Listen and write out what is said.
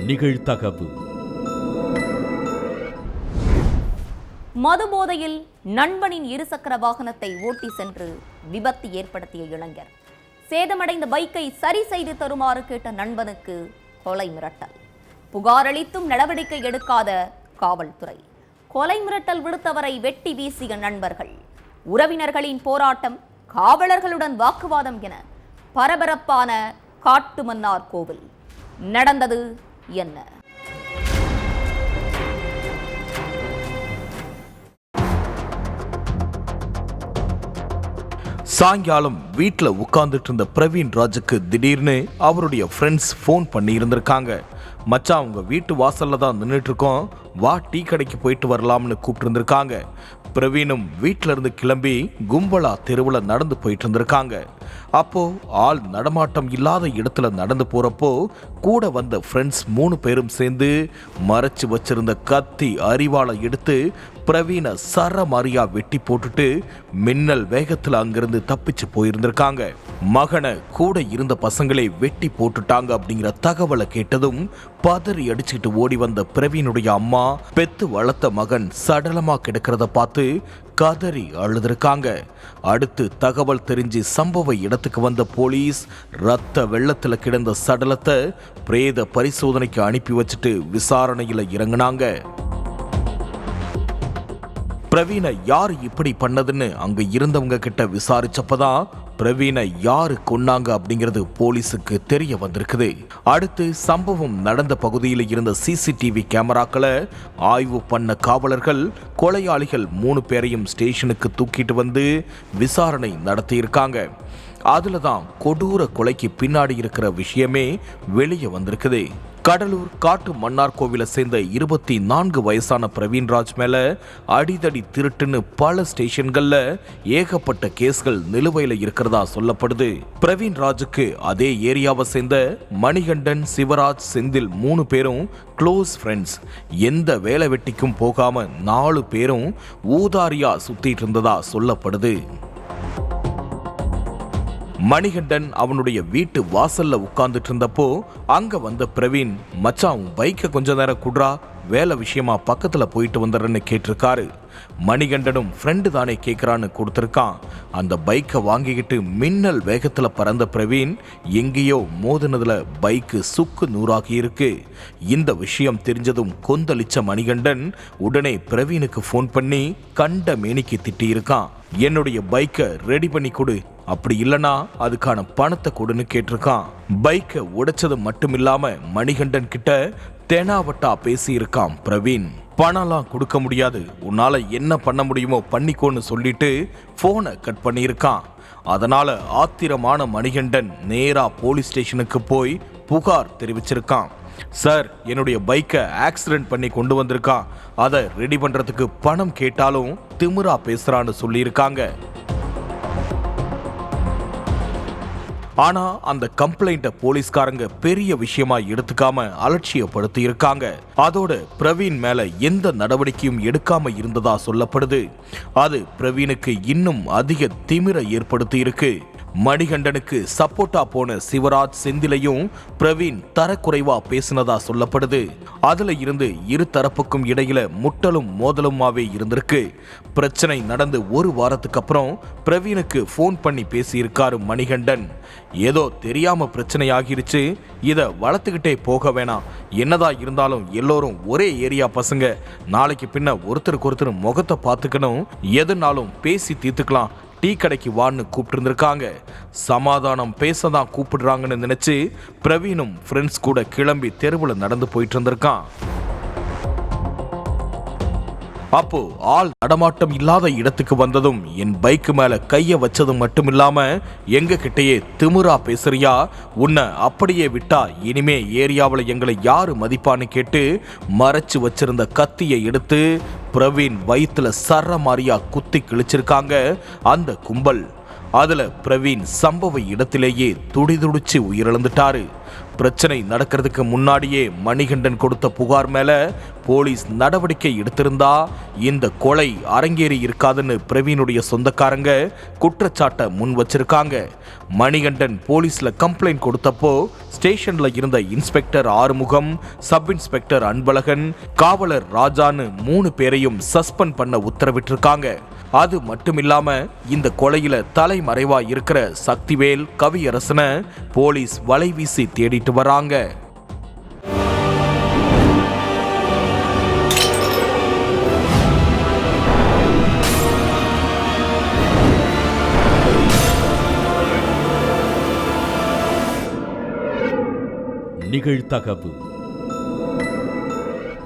நிகழ்தகவு. மதுபோதையில் நண்பனின் இருசக்கர வாகனத்தை ஓட்டி சென்று விபத்து ஏற்படுத்திய இளைஞர். சேதமடைந்த பைக்கை சரி செய்து தருமாறு கேட்ட நண்பனுக்கு கொலை மிரட்டல். புகார் அளித்தும் நடவடிக்கை எடுக்காத காவல்துறை. கொலை மிரட்டல் விடுத்தவரை வெட்டி வீசிய நண்பர்கள். உறவினர்களின் போராட்டம், காவலர்களுடன் வாக்குவாதம் என பரபரப்பான காட்டுமன்னார் கோவில். நடந்தது என்ன? சாயங்காலம் வீட்டில் உட்கார்ந்துட்டு இருந்த பிரவீன் ராஜுக்கு திடீர்னு அவருடைய ஃப்ரெண்ட்ஸ் ஃபோன் பண்ணி இருந்திருக்காங்க. மச்சான், அவங்க வீட்டு வாசல்ல தான் நின்றுட்டு இருக்கோம், வா டீ கடைக்கு போயிட்டு வரலாம்னு கூப்பிட்டு இருந்திருக்காங்க. பிரவீனும் வீட்டில இருந்து கிளம்பி கும்பலா தெருவில் நடந்து போயிட்டு இருந்திருக்காங்க. அப்போ ஆள் நடமாட்டம் இல்லாத இடத்துல நடந்து போறப்போ கூட வந்த ஃப்ரெண்ட்ஸ் 3 பேரும் சேர்ந்து மறைச்சு வச்சிருந்த கத்தி அரிவாளை எடுத்து பிரவீனை சரமாரியா வெட்டி போட்டுட்டு மின்னல் வேகத்துல அங்கிருந்து தப்பிச்சு போயிருந்திருக்காங்க. மகனை கூட இருந்த பசங்களே வெட்டி போட்டுட்டாங்க அப்படிங்கிற தகவலை கேட்டதும் பதறி அடிச்சுட்டு ஓடி வந்த பிரவீனுடைய அம்மா பெத்து வளர்த்த மகன் சடலமா கிடக்கிறத பார்த்து கதறி அழுதுருக்காங்க. அடுத்து தகவல் தெரிஞ்சு சம்பவ இடத்துக்கு வந்த போலீஸ் ரத்த வெள்ளத்துல கிடந்த சடலத்தை பிரேத பரிசோதனைக்கு அனுப்பி வச்சுட்டு விசாரணையில இறங்கினாங்க. பிரவீனை யார் இப்படி பண்ணதுன்னு அங்க இருந்தவங்க கிட்ட விசாரிச்சப்பதான் பிரவீனை யாரு கொன்னாங்க அப்படிங்கிறது போலீஸுக்கு தெரிய வந்திருக்குது. அடுத்து சம்பவம் நடந்த பகுதியில் இருந்த சிசிடிவி கேமராக்களை ஆய்வு பண்ண காவலர்கள் கொலையாளிகள் 3 பேரையும் ஸ்டேஷனுக்கு தூக்கிட்டு வந்து விசாரணை நடத்தியிருக்காங்க. அதுல தான் கொடூர கொலைக்கு பின்னாடி இருக்கிற விஷயமே வெளியே வந்திருக்குது. கடலூர் காட்டு மன்னார் கோவிலை சேர்ந்த 24 வயசான பிரவீன்ராஜ் மேல அடிதடி திருட்டுன்னு பல ஸ்டேஷன்கள்ல ஏகப்பட்ட கேஸ்கள் நிலுவையில் இருக்கிறதா சொல்லப்படுது. பிரவீன்ராஜுக்கு அதே ஏரியாவை சேர்ந்த மணிகண்டன், சிவராஜ், செந்தில் 3 பேரும் க்ளோஸ் ஃப்ரெண்ட்ஸ். எந்த வேலை வெட்டிக்கும் போகாம 4 பேரும் ஊதாரியா சுத்திட்டு இருந்ததா சொல்லப்படுது. மணிகண்டன் அவனுடைய வீட்டு வாசல்ல உட்கார்ந்துட்டு இருந்தப்போ அங்க வந்த பிரவீன், மச்சான் பைக்கை கொஞ்ச நேரம் குட்ரா, வேலை விஷயமா பக்கத்துல போயிட்டு வந்துடுறேன்னு கேட்டிருக்காரு. மணிகண்டனும் ஃப்ரெண்டு தானே கேட்கறான்னு கொடுத்துருக்கான். அந்த பைக்கை வாங்கிக்கிட்டு மின்னல் வேகத்துல பறந்த பிரவீன் எங்கேயோ மோதினதுல பைக்கு சுக்கு நூறாகி இருக்கு. இந்த விஷயம் தெரிஞ்சதும் கொந்தளிச்ச மணிகண்டன் உடனே பிரவீனுக்கு ஃபோன் பண்ணி கண்ட மேனிக்கு திட்டி இருக்கான். என்னுடைய பைக்கை ரெடி பண்ணி கொடு, அப்படி இல்லனா அதுக்கான பணத்தை கொடுன்னு கேட்டிருக்கான். பைக்கை உடைச்சது மட்டும் இல்லாம மணிகண்டன் கிட்ட தெனாவட்டா பேசி இருக்கான் பிரவீன். பணம்லாம் கொடுக்க முடியாது, உன்னால என்ன பண்ண முடியுமோ பண்ணிக்கோன்னு சொல்லிட்டு போனை கட் பண்ணியிருக்கான். அதனால ஆத்திரமான மணிகண்டன் நேரா போலீஸ் ஸ்டேஷனுக்கு போய் புகார் தெரிவிச்சிருக்கான். சார், என்னுடைய பைக்கை ஆக்சிடென்ட் பண்ணி கொண்டு வந்திருக்கான், அதை ரெடி பண்றதுக்கு பணம் கேட்டாலும் திமிரா பேசுறான்னு சொல்லியிருக்காங்க. ஆனா அந்த கம்ப்ளைண்ட போலீஸ்காரங்க பெரிய விஷயமா எடுத்துக்காம அலட்சியப்படுத்தி இருக்காங்க. அதோட பிரவீன் மேல எந்த நடவடிக்கையும் எடுக்காம இருந்ததா சொல்லப்படுது. அது பிரவீனுக்கு இன்னும் அதிக திமிரை ஏற்படுத்தி இருக்கு. மணிகண்டனுக்கு சப்போர்ட்டா போன சிவராஜ், செந்திலையும் பிரவீன் தரக்குறைவா பேசினதா சொல்லப்படுது. அதுல இருந்து இரு தரப்புக்கும் இடையில முட்டலும் மோதலுமாவே இருந்திருக்கு. பிரச்சனை நடந்து 1 வாரத்துக்கு அப்புறம் பிரவீனுக்கு ஃபோன் பண்ணி பேசியிருக்காரு மணிகண்டன். ஏதோ தெரியாம பிரச்சனை ஆகிருச்சு, இத வளர்த்துக்கிட்டே போக வேணாம், என்னதான் இருந்தாலும் எல்லோரும் ஒரே ஏரியா பசங்க, நாளைக்கு பின்ன ஒருத்தருக்கு ஒருத்தர் முகத்தை பார்த்துக்கணும், எதுனாலும் பேசி தீர்த்துக்கலாம், டீ கடைக்கு வான்னு கூப்பிட்டு இருந்திருக்காங்க. சமாதானம் பேசதான் கூப்பிடுறாங்கன்னு நினைச்சு பிரவீனும் ஃப்ரெண்ட்ஸ் கூட கிளம்பி தெருவில் நடந்து போயிட்டு இருந்திருக்கான். அப்போ ஆள் நடமாட்டம் இல்லாத இடத்துக்கு வந்ததும் என் பைக்கு மேல கைய வச்சது மட்டும் இல்லாம எங்க கிட்டயே திமிரா பேசுறியா, உன்னை அப்படியே விட்டா இனிமே ஏரியாவில் எங்களை யாரு மதிப்பான்னு கேட்டு மறைச்சு வச்சிருந்த கத்தியை எடுத்து பிரவீன் வயிற்றுல சரமாரியா குத்தி கிழிச்சிருக்காங்க அந்த கும்பல். அதுல பிரவீன் சம்பவ இடத்திலேயே துடிதுடிச்சு உயிரிழந்துட்டாரு. பிரச்சனை நடக்கிறதுக்கு முன்னாடியே மணிகண்டன் கொடுத்த புகார் மேல போலீஸ் நடவடிக்கை எடுத்திருந்தா இந்த கொலை அரங்கேறி இருக்காதுன்னு பிரவீனுடைய சொந்தக்காரங்க குற்றச்சாட்டை முன் வச்சிருக்காங்க. மணிகண்டன் போலீஸ்ல கம்ப்ளைண்ட் கொடுத்தப்போ ஸ்டேஷன்ல இருந்த inspector Arumugam, sub inspector Anbazhagan, காவலர் ராஜான்னு 3 பேரையும் சஸ்பெண்ட் பண்ண உத்தரவிட்டிருக்காங்க. அது மட்டுமில்லாம இந்த கொலையில தலைமறைவா இருக்கிற சக்திவேல், கவியரசனை போலீஸ் வலை வீசி தேடிட்டு வராங்க. நிகழ்தகவு